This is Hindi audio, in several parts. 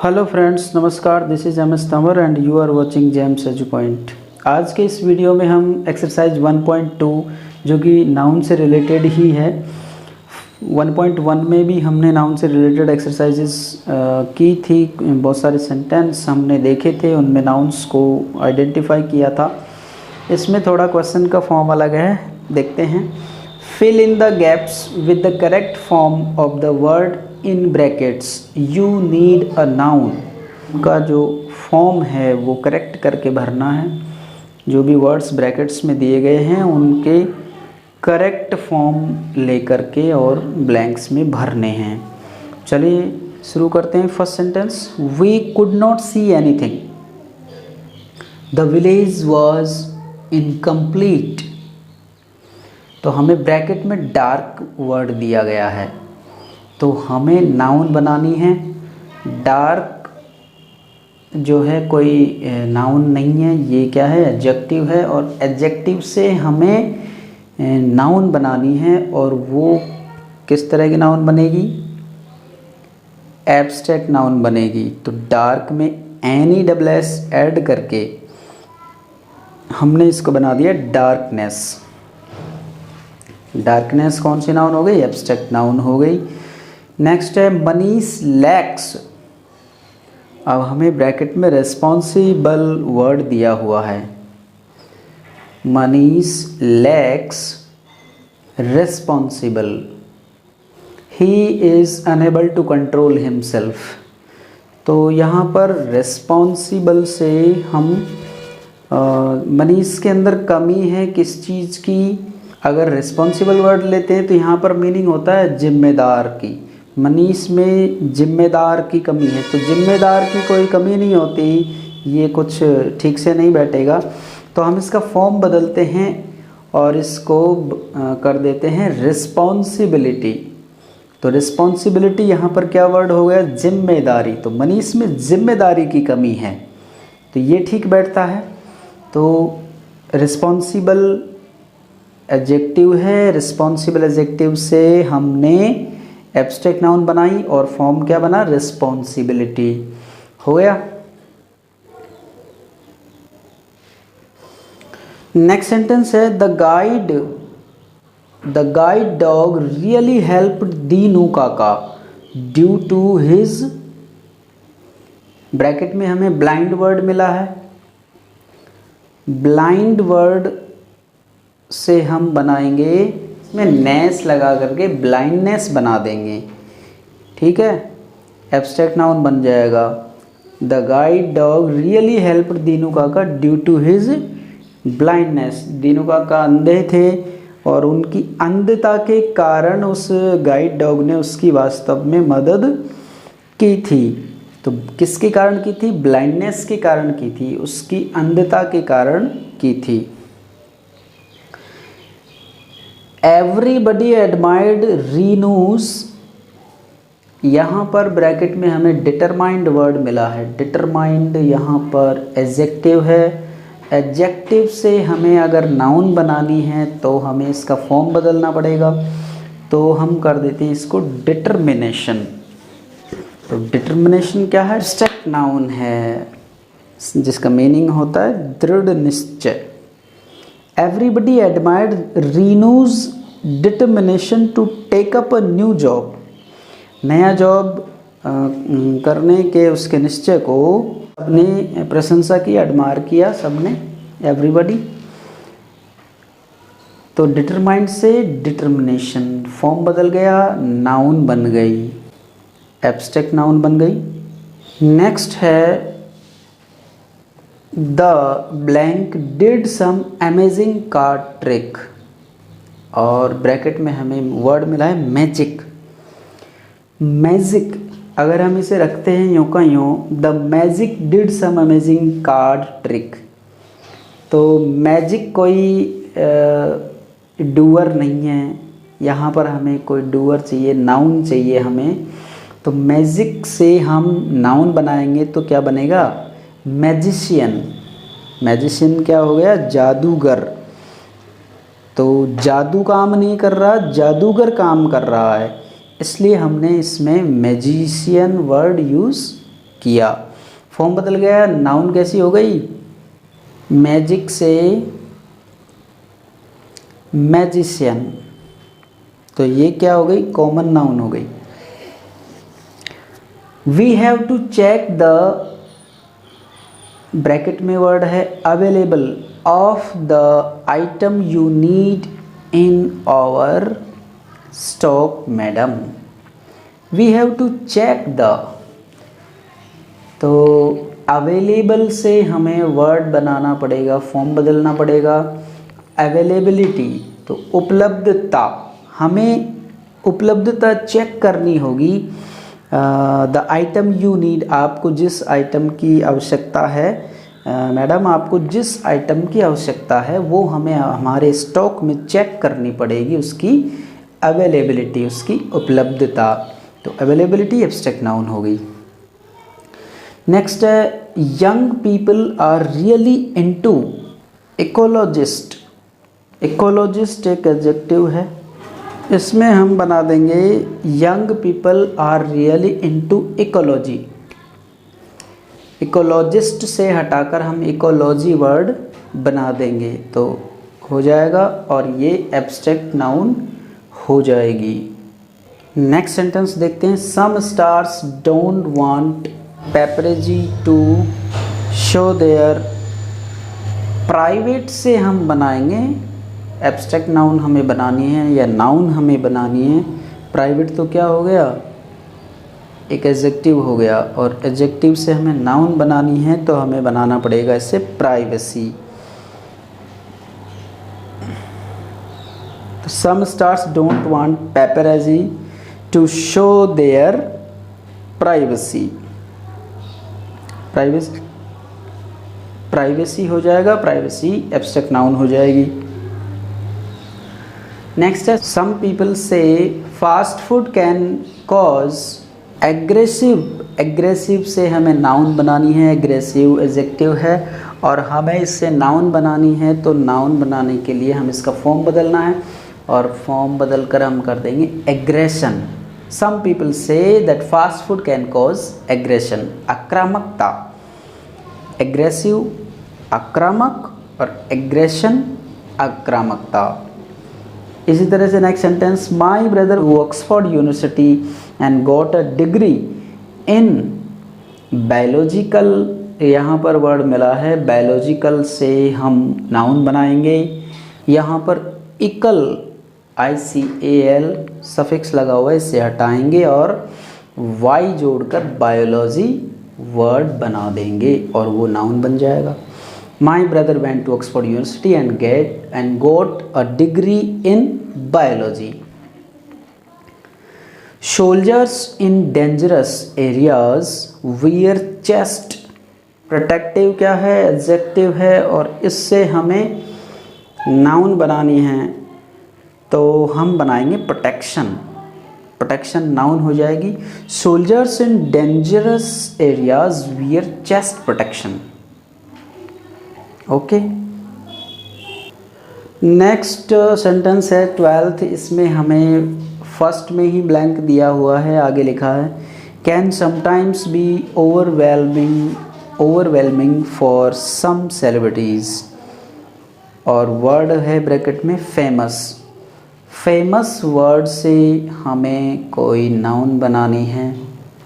हेलो फ्रेंड्स, नमस्कार। This is M S Tanwar and you are watching Gems Edu Point. आज के इस वीडियो में हम एक्सरसाइज 1.2 जो कि नाउन से रिलेटेड ही है। 1.1 में भी हमने नाउन से रिलेटेड एक्सरसाइजेस की थी। बहुत सारे सेंटेंस हमने देखे थे, उनमें नाउन्स को आइडेंटिफाई किया था। इसमें थोड़ा क्वेश्चन का फॉर्म अलग है, देखते हैं। Fill in the gaps with the correct form of the word in brackets you need a noun. का जो फॉर्म है वो करेक्ट करके भरना है। जो भी वर्ड्स ब्रैकेट्स में दिए गए हैं उनके करेक्ट फॉर्म लेकर के और ब्लैंक्स में भरने हैं। चलिए शुरू करते हैं। First sentence, we could not see anything, the village was incomplete. तो हमें ब्रैकेट में डार्क वर्ड दिया गया है, तो हमें नाउन बनानी है। डार्क जो है कोई नाउन नहीं है, ये क्या है, एडजेक्टिव है। और एडजेक्टिव से हमें नाउन बनानी है, और वो किस तरह की नाउन बनेगी, एब्स्ट्रैक्ट नाउन बनेगी। तो डार्क में NESS ऐड करके हमने इसको बना दिया डार्कनेस। डार्कनेस कौन सी नाउन हो गई, एब्स्ट्रैक्ट नाउन हो गई। नेक्स्ट है मनीष लैक्स। अब हमें ब्रैकेट में रेस्पॉन्सिबल वर्ड दिया हुआ है। Manish lacks responsible, he is unable to control himself. तो यहाँ पर रेस्पॉन्सिबल से हम मनीष के अंदर कमी है किस चीज़ की। अगर रिस्पॉन्सिबल वर्ड लेते हैं तो यहाँ पर मीनिंग होता है जिम्मेदार की। मनीष में जिम्मेदार की कमी है, तो जिम्मेदार की कोई कमी नहीं होती, ये कुछ ठीक से नहीं बैठेगा। तो हम इसका फॉर्म बदलते हैं और इसको कर देते हैं रिस्पॉन्सिबिलिटी। तो रिस्पॉन्सिबिलिटी यहाँ पर क्या वर्ड हो गया, जिम्मेदारी। तो मनीष में जिम्मेदारी की कमी है, तो ये ठीक बैठता है। तो रिस्पॉन्सिबल एडजेक्टिव है, रिस्पॉन्सिबल एडजेक्टिव से हमने एब्स्ट्रैक्ट नाउन बनाई और फॉर्म क्या बना, रिस्पॉन्सिबिलिटी हो गया। नेक्स्ट सेंटेंस है the guide dog really helped Dinu काका ड्यू टू हिज। ब्रैकेट में हमें ब्लाइंड वर्ड मिला है। ब्लाइंड वर्ड से हम बनाएंगे, इसमें नेस लगा करके ब्लाइंडनेस बना देंगे, ठीक है। एब्स्ट्रैक्ट नाउन बन जाएगा। The guide dog really helped Dinu काका due to his blindness. Dinu काका अंधे थे और उनकी अंधता के कारण उस गाइड डॉग ने उसकी वास्तव में मदद की थी। तो किसके कारण की थी, ब्लाइंडनेस के कारण की थी, उसकी अंधता के कारण की थी। Everybody admired Renu's. यहाँ पर ब्रैकेट में हमें डिटरमाइंड वर्ड मिला है। डिटरमाइंड यहाँ पर एडजेक्टिव है। एडजेक्टिव से हमें अगर नाउन बनानी है तो हमें इसका फॉर्म बदलना पड़ेगा। तो हम कर देते हैं इसको डिटर्मिनेशन। तो डिटर्मिनेशन क्या है, एब्स्ट्रैक्ट नाउन है जिसका मीनिंग होता है दृढ़ निश्चय। Everybody admired Renu's determination to take up a new job. नया जॉब करने के उसके निश्चय को सबने प्रशंसा की, एडमायर किया सबने, एवरीबडी। तो डिटरमाइंड से डिटर्मिनेशन, फॉर्म बदल गया, नाउन बन गई, एब्स्ट्रैक्ट नाउन बन गई। नेक्स्ट है the blank did some amazing card trick, और ब्रैकेट में हमें वर्ड मिला है मैजिक। मैजिक अगर हम इसे रखते हैं यूँ का यूँ, the magic did some amazing card trick. तो मैजिक कोई डूअर नहीं है, यहाँ पर हमें कोई डूअर चाहिए, नाउन चाहिए हमें। तो मैजिक से हम नाउन बनाएंगे तो क्या बनेगा, मैजिशियन। मैजिशियन क्या हो गया, जादूगर। तो जादू काम नहीं कर रहा, जादूगर काम कर रहा है, इसलिए हमने इसमें मैजिशियन वर्ड यूज़ किया। फॉर्म बदल गया, नाउन कैसी हो गई, मैजिक से मैजिशियन, तो ये क्या हो गई, कॉमन नाउन हो गई। We have to check the, bracket में वर्ड है available of the item you need in our stock madam. We have to check the, तो अवेलेबल से हमें वर्ड बनाना पड़ेगा, फॉर्म बदलना पड़ेगा। अवेलेबिलिटी तो उपलब्धता, हमें उपलब्धता चेक करनी होगी। द आइटम यू नीड, आपको जिस आइटम की आवश्यकता है, मैडम आपको जिस आइटम की आवश्यकता है वो हमें हमारे स्टॉक में चेक करनी पड़ेगी, उसकी अवेलेबिलिटी, उसकी उपलब्धता। तो अवेलेबिलिटी एब्स्ट्रैक्ट नाउन हो गई। नेक्स्ट है young people are really into ecologist. Ecologist एक एडजेक्टिव है, इसमें हम बना देंगे young people are really into ecology. Ecologist से हटाकर हम इकोलॉजी वर्ड बना देंगे तो हो जाएगा, और ये एब्स्ट्रैक्ट नाउन हो जाएगी। नेक्स्ट सेंटेंस देखते हैं। Some stars don't want paparazzi to show their. Private से हम बनाएंगे, एब्स्ट्रैक्ट नाउन हमें बनानी है या नाउन हमें बनानी है। प्राइवेट तो क्या हो गया, एक एडजेक्टिव हो गया, और एडजेक्टिव से हमें नाउन बनानी है तो हमें बनाना पड़ेगा इससे प्राइवेसी। तो some stars don't want paparazzi to show their privacy. Privacy हो जाएगा, प्राइवेसी एब्स्ट्रैक्ट नाउन हो जाएगी। नेक्स्ट है सम पीपल से fast food can cause aggressive. Aggressive से हमें नाउन बनानी है, एग्रेसिव एडजेक्टिव है और हमें इससे नाउन बनानी है, तो नाउन बनाने के लिए हम इसका फॉर्म बदलना है और फॉर्म बदल कर हम कर देंगे aggression. Some people say that fast food can cause aggression, आक्रामकता। एग्रेसिव आक्रामक और एग्रेशन आक्रामकता। इसी तरह से next sentence, my brother Oxford university and got a degree in biological. यहाँ पर वर्ड मिला है बायोलॉजिकल से हम नाउन बनाएंगे। यहाँ पर इकल ICAL सफिक्स लगा हुआ है, इसे हटाएंगे और वाई जोड़कर बायोलॉजी वर्ड बना देंगे और वो नाउन बन जाएगा। My brother went to Oxford university and got a degree in biology. Soldiers in dangerous areas wear chest. Protective क्या है, एडजेक्टिव है और इससे हमें नाउन बनानी है तो हम बनाएंगे प्रोटेक्शन। प्रोटेक्शन नाउन हो जाएगी। Soldiers in dangerous areas wear chest protection. Okay, next sentence है 12th। इसमें हमें फर्स्ट में ही ब्लैंक दिया हुआ है, आगे लिखा है can sometimes be overwhelming for some celebrities, और वर्ड है ब्रैकेट में फेमस। फेमस वर्ड से हमें कोई नाउन बनानी है,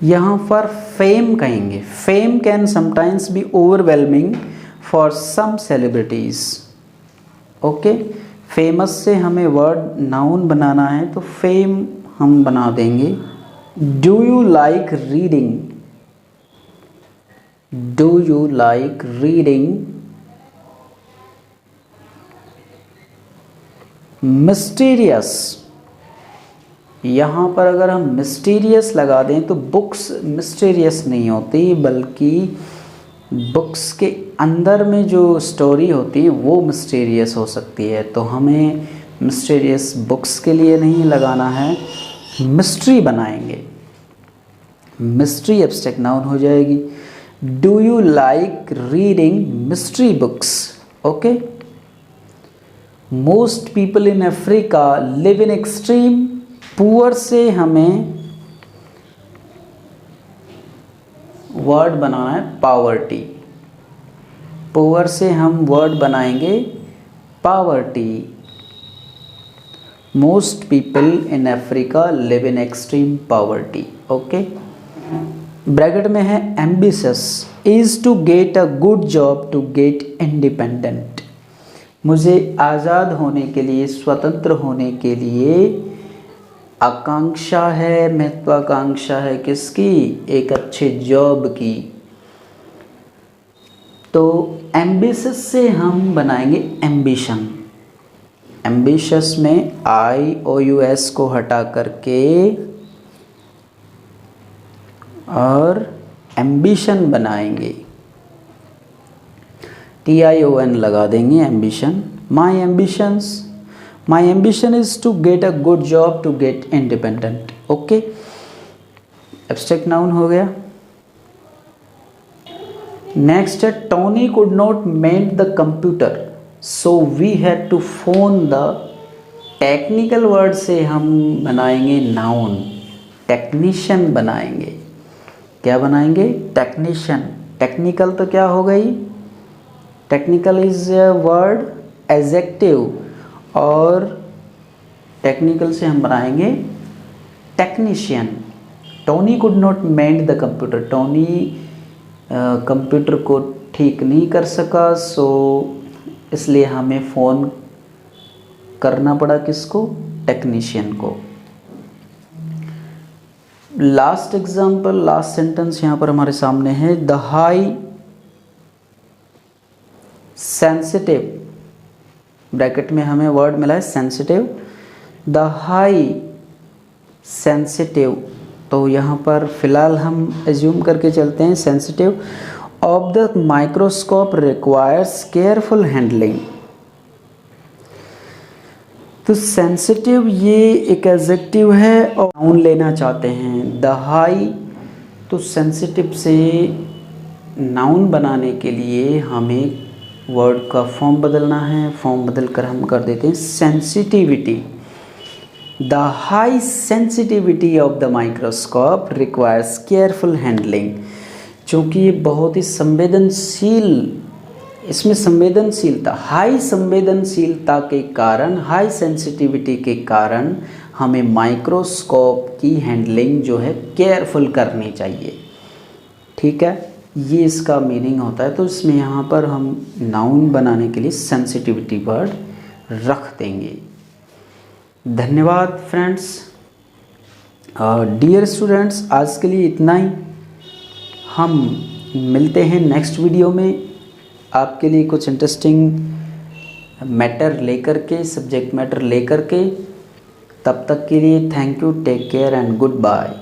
यहाँ पर फेम कहेंगे। Fame can sometimes be overwhelming for some celebrities. Okay, famous से हमें वर्ड नाउन बनाना है तो फेम हम बना देंगे। Do you like reading? Do you like reading? Mysterious, यहाँ पर अगर हम मिस्टीरियस लगा दें तो बुक्स मिस्टीरियस नहीं होती, बल्कि बुक्स के अंदर में जो स्टोरी होती है वो मिस्टीरियस हो सकती है। तो हमें मिस्टीरियस बुक्स के लिए नहीं लगाना है, मिस्ट्री बनाएंगे। मिस्ट्री एब्स्ट्रैक्ट नाउन हो जाएगी। Do you like reading mystery books? Okay. Most people in Africa live in extreme poor से हमें वर्ड बनाना है पावर्टी। पुअर से हम वर्ड बनाएंगे poverty. Most people in Africa live in extreme poverty. Okay, bracket में है ambitious is to get a good job to get independent. मुझे आज़ाद होने के लिए, स्वतंत्र होने के लिए आकांक्षा है, महत्वाकांक्षा है किसकी? एक अच्छे जॉब की। तो एम्बिशियस से हम बनाएंगे एम्बिशन। एम्बिशियस में IOUS को हटा करके और एम्बिशन बनाएंगे, TION लगा देंगे ambition. My ambition is to get a good job to get independent. Okay, abstract noun हो गया। नेक्स्ट है Tony could not mend the computer so we had to phone the. Technical word से हम बनाएंगे नाउन, टेक्नीशियन बनाएंगे। क्या बनाएंगे? टेक्नीशियन। टेक्निकल तो क्या हो गई? Technical is a word adjective, और टेक्निकल से हम बनाएंगे technician. Tony could not mend the computer. Tony computer को ठीक नहीं कर सका, सो इसलिए हमें फ़ोन करना पड़ा किसको? टेक्नीशियन को। लास्ट एग्जाम्पल, लास्ट सेंटेंस यहाँ पर हमारे सामने है। द हाई सेंसिटिव, ब्रैकेट में हमें वर्ड मिला है सेंसिटिव। द हाई सेंसिटिव, तो यहाँ पर फिलहाल हम एज्यूम करके चलते हैं sensitive of the microscope requires careful handling. तो सेंसिटिव ये एक एडजेक्टिव है और नाउन लेना चाहते हैं द हाई, तो सेंसिटिव से नाउन बनाने के लिए हमें वर्ड का फॉर्म बदलना है। फॉर्म बदल कर हम कर देते हैं sensitivity. The high sensitivity of the microscope requires careful handling. चूँकि ये बहुत ही संवेदनशील, इसमें संवेदनशीलता, हाई संवेदनशीलता के कारण, हाई सेंसिटिविटी के कारण हमें माइक्रोस्कोप की हैंडलिंग जो है केयरफुल करनी चाहिए। ठीक है, ये इसका मीनिंग होता है। तो इसमें यहाँ पर हम नाउन बनाने के लिए सेंसिटिविटी वर्ड रख देंगे। धन्यवाद फ्रेंड्स। डियर स्टूडेंट्स, आज के लिए इतना ही। हम मिलते हैं नेक्स्ट वीडियो में आपके लिए कुछ इंटरेस्टिंग मैटर लेकर के, सब्जेक्ट मैटर लेकर के। तब तक के लिए thank you, take care and good bye.